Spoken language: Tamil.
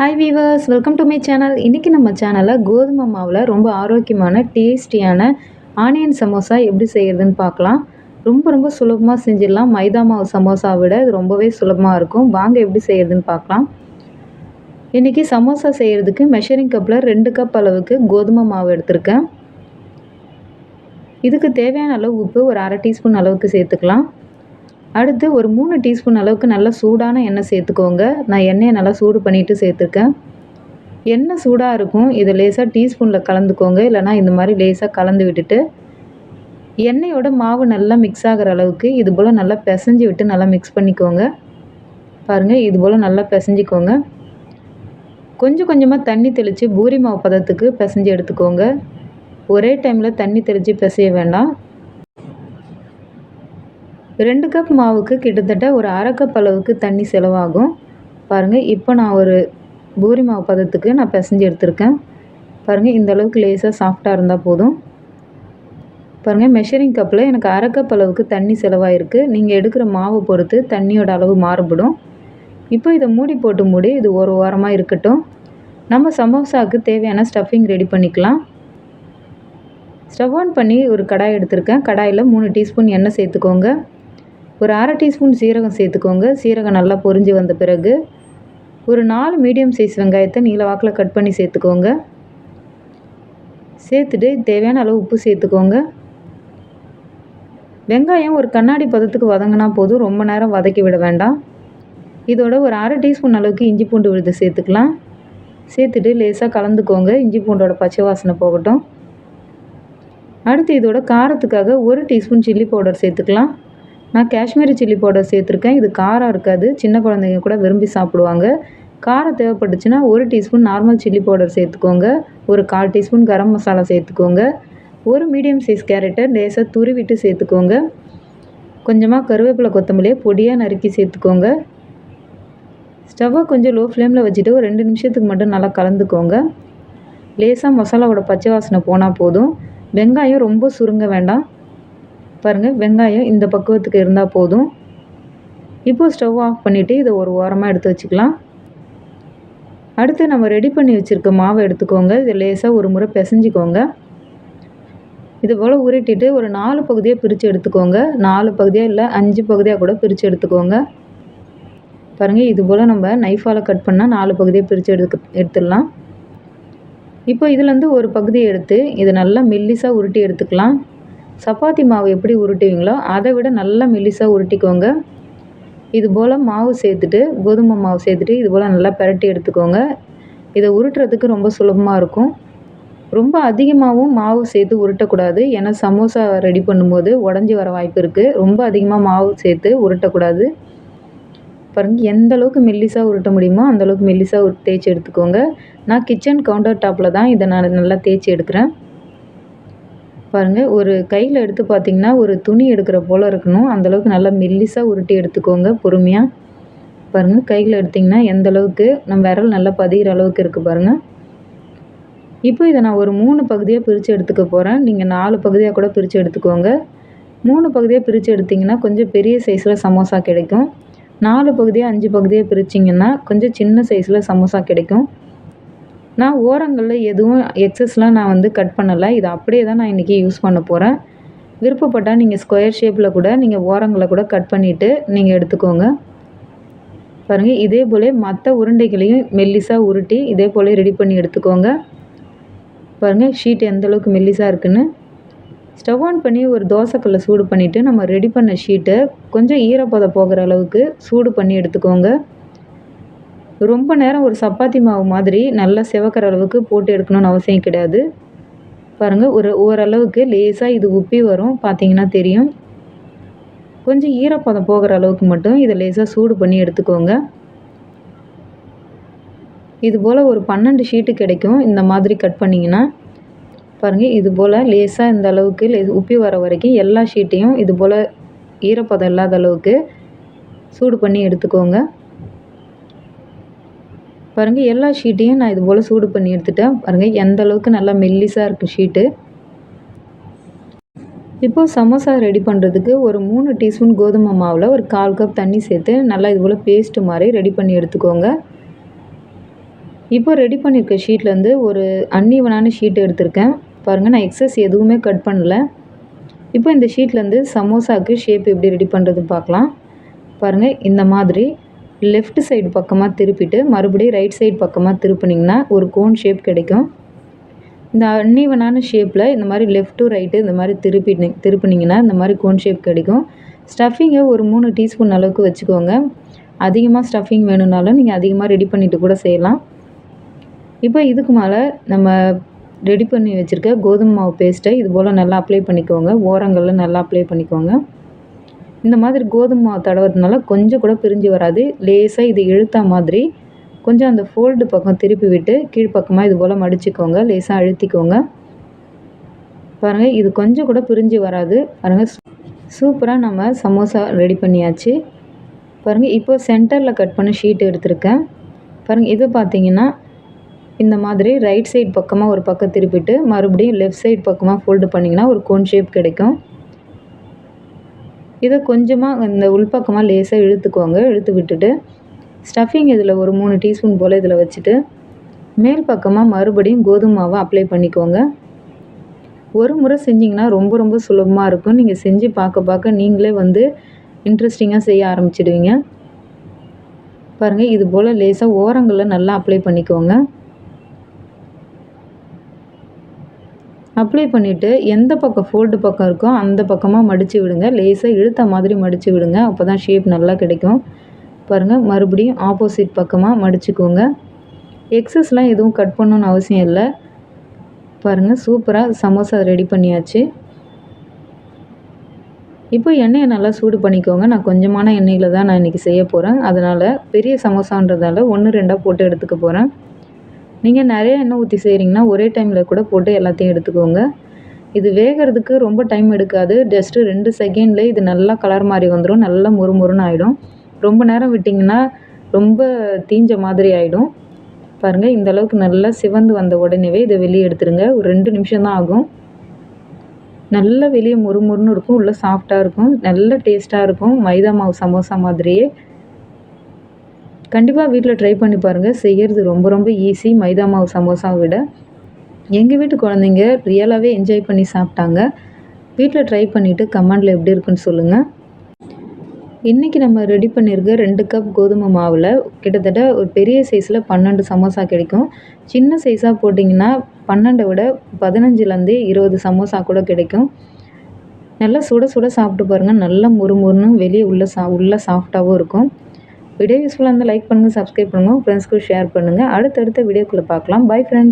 Hi viewers, welcome to my channel. இன்றைக்கி நம்ம சேனலில் கோதுமை மாவில் ரொம்ப ஆரோக்கியமான டேஸ்டியான ஆனியன் சமோசா எப்படி செய்கிறதுன்னு பார்க்கலாம். ரொம்ப சுலபமாக செஞ்சிடலாம். மைதா மாவு சமோசா விட இது ரொம்பவே சுலபமாக இருக்கும். வாங்க எப்படி செய்கிறதுன்னு பார்க்கலாம். இன்றைக்கி சமோசா செய்கிறதுக்கு மெஷரிங் கப்பில் 2 கப் அளவுக்கு கோதுமை மாவு எடுத்திருக்கேன். இதுக்கு தேவையான அளவு உப்பு ஒரு அரை டீஸ்பூன் அளவுக்கு சேர்த்துக்கலாம். அடுத்து ஒரு 3 டீஸ்பூன் அளவுக்கு நல்லா சூடான எண்ணெய் சேர்த்துக்கோங்க. நான் எண்ணெயை நல்லா சூடு பண்ணிவிட்டு சேர்த்துருக்கேன். எண்ணெய் சூடாக இருக்கும். இதை லேசாக டீஸ்பூனில் கலந்துக்கோங்க. இல்லைனா இந்த மாதிரி லேசாக கலந்து விட்டுட்டு எண்ணெயோட மாவு நல்லா மிக்ஸ் ஆகிற அளவுக்கு இது போல் நல்லா பிசைஞ்சு விட்டு நல்லா மிக்ஸ் பண்ணிக்கோங்க. பாருங்கள், இது போல் நல்லா பிசைஞ்சிக்கோங்க. கொஞ்சமாக தண்ணி தெளித்து பூரி மாவு பதத்துக்கு பிசைஞ்சு எடுத்துக்கோங்க. ஒரே டைமில் தண்ணி தெளித்து பிசைய வேண்டாம். 2 கப் மாவுக்கு கிட்டத்தட்ட ஒரு அரை கப் அளவுக்கு தண்ணி செலவாகும். பாருங்கள், இப்போ நான் ஒரு பூரி மாவு பதத்துக்கு நான் பிசைஞ்சு எடுத்திருக்கேன். பாருங்கள், இந்த அளவுக்கு லேசாக சாஃப்டாக இருந்தால் போதும். பாருங்கள், மெஷரிங் கப்பில் எனக்கு அரை கப் அளவுக்கு தண்ணி செலவாயிருக்கு. நீங்கள் எடுக்கிற மாவை பொறுத்து தண்ணியோட அளவு மாறுபடும். இப்போ இதை மூடி இது ஒரு வாரமாக இருக்கட்டும். நம்ம சமோசாவுக்கு தேவையான ஸ்டஃபிங் ரெடி பண்ணிக்கலாம். ஸ்டவ் ஆன் பண்ணி ஒரு கடாய் எடுத்திருக்கேன். கடாயில் 3 டீஸ்பூன் எண்ணெய் சேர்த்துக்கோங்க. ஒரு அரை டீஸ்பூன் சீரகம் சேர்த்துக்கோங்க. சீரகம் நல்லா பொரிஞ்சு வந்த பிறகு ஒரு 4 மீடியம் சைஸ் வெங்காயத்தை நீல வாக்கில் கட் பண்ணி சேர்த்துக்கோங்க. சேர்த்துட்டு தேவையான அளவு உப்பு சேர்த்துக்கோங்க. வெங்காயம் ஒரு கண்ணாடி பதத்துக்கு வதங்கினா போதும், ரொம்ப நேரம் வதக்கி விட வேண்டாம். இதோட ஒரு அரை டீஸ்பூன் அளவுக்கு இஞ்சி பூண்டு விழுது சேர்த்துக்கலாம். சேர்த்துட்டு லேசாக கலந்துக்கோங்க. இஞ்சி பூண்டோட பச்சை வாசனை போகட்டும். அடுத்து இதோட காரத்துக்காக ஒரு டீஸ்பூன் சில்லி பவுடர் சேர்த்துக்கலாம். நான் காஷ்மீரி சில்லி பவுடர் சேர்த்துருக்கேன். இது காரம் இருக்காது, சின்ன குழந்தைங்க கூட விரும்பி சாப்பிடுவாங்க. காரம் தேவைப்பட்டுச்சுன்னா ஒரு டீஸ்பூன் நார்மல் சில்லி பவுடர் சேர்த்துக்கோங்க. ஒரு 1/4 டீஸ்பூன் கரம் மசாலா சேர்த்துக்கோங்க. ஒரு மீடியம் சைஸ் கேரட்டை லேசாக துருவிட்டு சேர்த்துக்கோங்க. கொஞ்சமாக கருவேப்பிலை கொத்தமல்லியை பொடியாக நறுக்கி சேர்த்துக்கோங்க. ஸ்டவ்வை கொஞ்சம் லோ ஃப்ளேமில் வச்சுட்டு ஒரு 2 நிமிஷத்துக்கு மட்டும் நல்லா கலந்துக்கோங்க. லேசாக மசாலாவோட பச்சை வாசனை போனால் போதும். வெங்காயம் ரொம்ப சுருங்க வேண்டாம். பாருங்கள், வெங்காயம் இந்த பக்குவத்துக்கு இருந்தால் போதும். இப்போது ஸ்டவ் ஆஃப் பண்ணிவிட்டு இதை ஒரு ஓரமாக எடுத்து வச்சுக்கலாம். அடுத்து நம்ம ரெடி பண்ணி வச்சுருக்க மாவை எடுத்துக்கோங்க. இதை லேசாக ஒரு முறை பிசைஞ்சிக்கோங்க. இது போல் உருட்டிட்டு ஒரு 4 பகுதியாக பிரித்து எடுத்துக்கோங்க. 4 பகுதியாக இல்லை 5 பகுதியாக கூட பிரித்து எடுத்துக்கோங்க. பாருங்கள், இது போல் நம்ம நைஃபால் கட் பண்ணால் 4 பகுதியாக பிரித்து எடுத்துடலாம். இப்போ இதுலேருந்து ஒரு பகுதியை எடுத்து இதை நல்லா மெல்லிசாக உருட்டி எடுத்துக்கலாம். சப்பாத்தி மாவு எப்படி உருட்டுவீங்களோ அதை விட நல்லா மெல்லிசாக உருட்டிக்கோங்க. இது போல் மாவு சேர்த்துட்டு கோதுமை மாவு சேர்த்துட்டு இது போல் நல்லா பிரட்டி எடுத்துக்கோங்க. இதை உருட்டுறதுக்கு ரொம்ப சுலபமாக இருக்கும். ரொம்ப அதிகமாகவும் மாவு சேர்த்து உருட்டக்கூடாது. ஏன்னா சமோசா ரெடி பண்ணும்போது உடஞ்சி வர வாய்ப்பு இருக்குது. ரொம்ப அதிகமாக மாவு சேர்த்து உருட்டக்கூடாது. பாருங்கள், எந்த அளவுக்கு மெல்லிசாக உருட்ட முடியுமோ அந்தளவுக்கு மெல்லிசாக தேய்ச்சி எடுத்துக்கோங்க. நான் கிச்சன் கவுண்டர் டாப்பில் தான் இதை நான் நல்லா தேய்ச்சி எடுக்கிறேன். பாருங்கள், ஒரு கையில் எடுத்து பார்த்திங்கன்னா ஒரு துணி எடுக்கிற போல் இருக்கணும். அந்தளவுக்கு நல்லா மெல்லிசாக உருட்டி எடுத்துக்கோங்க பொறுமையாக. பாருங்கள், கையில் எடுத்திங்கன்னா எந்த அளவுக்கு நம்ம விரல் நல்லா பதிகிற அளவுக்கு இருக்குது பாருங்கள். இப்போ இதை நான் ஒரு 3 பகுதியாக பிரித்து எடுத்துக்க போகிறேன். நீங்கள் 4 பகுதியாக கூட பிரித்து எடுத்துக்கோங்க. 3 பகுதியாக பிரித்து எடுத்திங்கன்னா கொஞ்சம் பெரிய சைஸில் சமோசா கிடைக்கும். 4 பகுதியாக 5 பகுதியாக பிரிச்சிங்கன்னா கொஞ்சம் சின்ன சைஸில் சமோசா கிடைக்கும். நான் ஓரங்களில் எதுவும் எக்ஸஸ்லாம் நான் கட் பண்ணலை. இதை அப்படியே தான் நான் இன்றைக்கி யூஸ் பண்ண போகிறேன். விருப்பப்பட்டால் நீங்கள் ஸ்கொயர் ஷேப்பில் கூட நீங்கள் ஓரங்களை கூட கட் பண்ணிவிட்டு நீங்கள் எடுத்துக்கோங்க. பாருங்கள், இதே போல் மற்ற உருண்டைகளையும் மெல்லிசாக உருட்டி இதே போல் ரெடி பண்ணி எடுத்துக்கோங்க. பாருங்கள், ஷீட் எந்தளவுக்கு மெல்லிசாக இருக்குன்னு. ஸ்டவ் ஆன் பண்ணி ஒரு தோசைக்கல்லை சூடு பண்ணிவிட்டு நம்ம ரெடி பண்ண ஷீட்டை கொஞ்சம் ஈரப்பதம் போகிற அளவுக்கு சூடு பண்ணி எடுத்துக்கோங்க. ரொம்ப நேரம் ஒரு சப்பாத்தி மாவு மாதிரி நல்லா சிவக்கிற அளவுக்கு போட்டு எடுக்கணும்னு அவசியம் கிடையாது. பாருங்கள், ஓரளவுக்கு லேசாக இது உப்பி வரும், பார்த்தீங்கன்னா தெரியும். கொஞ்சம் ஈரப்பதம் போகிற அளவுக்கு மட்டும் இதை லேசாக சூடு பண்ணி எடுத்துக்கோங்க. இது போல் ஒரு 12 ஷீட்டு கிடைக்கும் இந்த மாதிரி கட் பண்ணிங்கன்னா. பாருங்கள், இது போல் லேசாக இந்த அளவுக்கு உப்பி வர வரைக்கும் எல்லா ஷீட்டையும் இது போல் ஈரப்பதம் இல்லாத அளவுக்கு சூடு பண்ணி எடுத்துக்கோங்க. பாருங்கள், எல்லா ஷீட்டையும் நான் இது போல் சூடு பண்ணி எடுத்துட்டேன். பாருங்கள், எந்த அளவுக்கு நல்லா மெல்லிசாக இருக்குது ஷீட்டு. இப்போது சமோசா ரெடி பண்ணுறதுக்கு ஒரு 3 டீஸ்பூன் கோதுமை மாவில் ஒரு 1/4 கப் தண்ணி சேர்த்து நல்லா இது போல் பேஸ்ட்டு மாதிரி ரெடி பண்ணி எடுத்துக்கோங்க. 1/4 கப் தண்ணி சேர்த்துட்டு ஒரு 2 டீஸ்பூன் அளவுக்கு உப்பு சேர்த்துக்கோங்க. சேர்த்துட்டு லேசாக கலந்துக்கோங்க. பாருங்கள், இது போல் நல்லா மெல்லிசாக உருட்டி எடுத்துக்கோங்க. பாருங்கள், எந்த அளவுக்கு மெல்லிசாக உருட்ட முடியுமோ அந்தளவுக்கு மெல்லிசாக தேய்ச்சி எடுத்துக்கோங்க. இப்போ ரெடி பண்ணியிருக்க ஷீட்லேருந்து ஒரு அன்ஈவனான ஷீட் எடுத்திருக்கேன். பாருங்கள், நான் எக்ஸஸ் எதுவுமே கட் பண்ணல. இப்போ இந்த ஷீட்லேருந்து சமோசாவுக்கு ஷேப் எப்படி ரெடி பண்ணுறதுன்னு பார்க்கலாம். பாருங்கள், இந்த மாதிரி லெஃப்ட் சைடு பக்கமாக திருப்பிட்டு மறுபடியும் ரைட் சைடு பக்கமாக திருப்பினீங்கன்னா ஒரு கோன் ஷேப் கிடைக்கும். இந்த அன்ஈவனான ஷேப்பில் இந்த மாதிரி லெஃப்ட் டு ரைட்டு இந்த மாதிரி திருப்பினீங்கன்னா இந்த மாதிரி கோன் ஷேப் கிடைக்கும். ஸ்டஃபிங்கை ஒரு 3 டீஸ்பூன் அளவுக்கு வச்சுக்கோங்க. அதிகமாக ஸ்டஃபிங் வேணும்னாலும் நீங்கள் அதிகமாக ரெடி பண்ணிவிட்டு கூட செய்யலாம். இப்போ இதுக்கு மேலே நம்ம ரெடி பண்ணி வச்சுருக்க கோதுமை மாவு பேஸ்ட்டை இது போல் நல்லா அப்ளை பண்ணிக்கோங்க. ஓரங்களில் நல்லா அப்ளை பண்ணிக்கோங்க. இந்த மாதிரி கோதுமை மாவு தடவுறதுனால கொஞ்சம் கூட பிரிஞ்சு வராது. லேசாக இது இழுத்தா மாதிரி கொஞ்சம் அந்த ஃபோல்டு பக்கம் திருப்பி விட்டு கீழ்ப்பக்கமாக இது போல் மடிச்சுக்கோங்க. லேசாக அழுத்திக்கோங்க. பாருங்கள், இது கொஞ்சம் கூட பிரிஞ்சு வராது. பாருங்கள், சூப்பராக நம்ம சமோசா ரெடி பண்ணியாச்சு. பாருங்கள், இப்போ சென்டரில் கட் பண்ண ஷீட் எடுத்திருக்கேன். பாருங்கள், இது பார்த்திங்கன்னா இந்த மாதிரி ரைட் சைடு பக்கமாக ஒரு பக்கம் திருப்பிட்டு மறுபடியும் லெஃப்ட் சைடு பக்கமாக ஃபோல்டு பண்ணிங்கன்னா ஒரு கோன் ஷேப் கிடைக்கும். இதை கொஞ்சமாக இந்த உள்பக்கமாக லேசாக இழுத்துக்கோங்க. இழுத்து விட்டுட்டு ஸ்டஃபிங் இதில் ஒரு 3 டீஸ்பூன் போல் இதில் வச்சுட்டு மேல் பக்கமாக மறுபடியும் கோதுமை மாவை அப்ளை பண்ணிக்கோங்க. ஒரு முறை செஞ்சிங்கன்னா ரொம்ப ரொம்ப சுலபமாக இருக்கும். நீங்கள் செஞ்சு பார்க்க நீங்களே இன்ட்ரெஸ்டிங்காக செய்ய ஆரம்பிச்சிடுவீங்க. பாருங்கள், இது போல் லேசாக ஓரங்களில் நல்லா அப்ளை பண்ணிக்கோங்க. அப்ளை பண்ணிவிட்டு எந்த பக்கம் ஃபோல்டு பக்கம் இருக்கோ அந்த பக்கமாக மடித்து விடுங்க. லேசாக இழுத்த மாதிரி மடித்து விடுங்க. அப்போ தான் ஷேப் நல்லா கிடைக்கும். பாருங்கள், மறுபடியும் ஆப்போசிட் பக்கமாக மடிச்சுக்கோங்க. எக்ஸஸ்லாம் எதுவும் கட் பண்ணணுன்னு அவசியம் இல்லை. பாருங்கள், சூப்பராக சமோசா ரெடி பண்ணியாச்சு. இப்போ எண்ணெயை நல்லா சூடு பண்ணிக்கோங்க. நான் கொஞ்சமான எண்ணெயில் தான் நான் இன்றைக்கி செய்ய போகிறேன். அதனால் பெரிய சமோசான்றதால 1, 2 போட்டு எடுத்துக்க போகிறேன். நீங்கள் நிறைய எண்ணெய் ஊற்றி செய்கிறீங்கன்னா ஒரே டைமில் கூட போட்டு எல்லாத்தையும் எடுத்துக்கோங்க. இது வேகிறதுக்கு ரொம்ப டைம் எடுக்காது. ஜஸ்ட்டு 2 செகண்ட்லேயே இது நல்லா கலர் மாதிரி வந்துடும். நல்லா முறுமுறுன்னு ஆகிடும். ரொம்ப நேரம் விட்டிங்கன்னா ரொம்ப தீஞ்ச மாதிரி ஆகிடும். பாருங்கள், இந்த அளவுக்கு நல்லா சிவந்து வந்த உடனேவே இதை வெளியே எடுத்துருங்க. ஒரு 2 நிமிஷம் தான் ஆகும். நல்லா வெளியே முறுமுறுன்னு இருக்கும். உள்ளே சாஃப்டாக இருக்கும். நல்ல டேஸ்ட்டாக இருக்கும். மைதா மாவு சமோசா மாதிரியே. கண்டிப்பாக வீட்டில் ட்ரை பண்ணி பாருங்கள். செய்கிறது ரொம்ப ரொம்ப ஈஸி மைதா மாவு சமோசாவை விட. எங்கள் வீட்டு குழந்தைங்க ரியலாகவே என்ஜாய் பண்ணி சாப்பிட்டாங்க. வீட்டில் ட்ரை பண்ணிவிட்டு கமெண்டில் எப்படி இருக்குன்னு சொல்லுங்கள். இன்றைக்கி நம்ம ரெடி பண்ணியிருக்க 2 கப் கோதுமை மாவில் கிட்டத்தட்ட ஒரு பெரிய சைஸில் 12 சமோசா கிடைக்கும். சின்ன சைஸாக போட்டிங்கன்னா 12 விட 15லேருந்து 20 சமோசா கூட கிடைக்கும். நல்லா சுட சுட சாப்பிட்டு பாருங்கள். நல்லா முறுமுறுன்னு வெளியே உள்ள சாஃப்டாகவும் இருக்கும். வீடியோ யூஸ்ஃபுல்லாக இருந்தால் லைக் பண்ணுங்கள், சப்ஸ்கிரைப் பண்ணுங்கள், ஃப்ரெண்ட்ஸ்க்கு ஷேர் பண்ணுங்கள். அடுத்தடுத்த வீடியோக்குள்ளே பார்க்கலாம். Bye friends.